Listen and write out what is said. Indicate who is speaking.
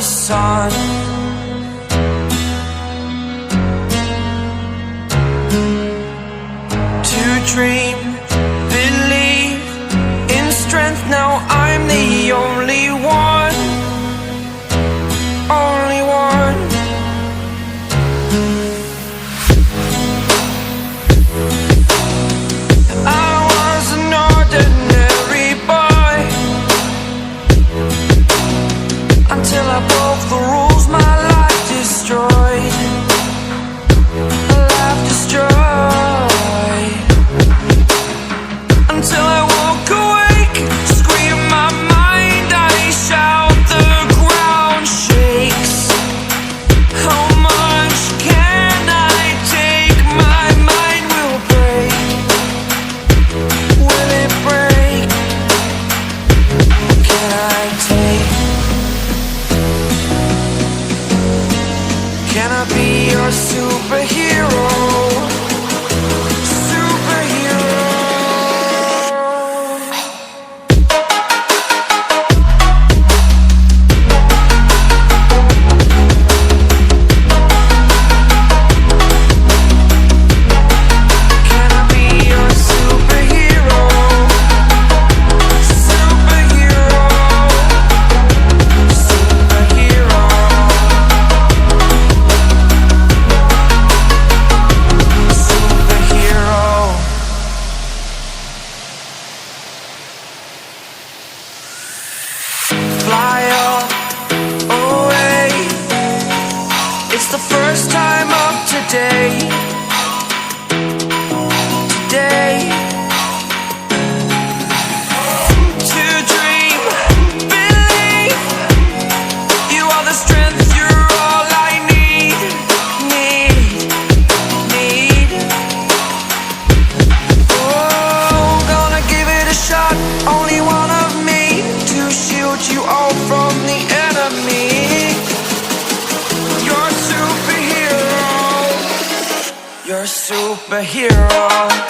Speaker 1: the sun. To dream, believe in strength. Now I'm the only one, only one. I was an ordinary boy until I broke the rules. My life destroyed, a life destroyed. Until I woke awake, scream my mind, I shout, the ground shakes. How much can I take? My mind will break. Will it break? Can I take? Can I be your superhero? Fly away. It's the first time of today. Today. To dream, believe. You are the strength, you're all I need. Oh, gonna give it a shot. Only one of me to shield you all from the enemy. You're a superhero. You're a superhero.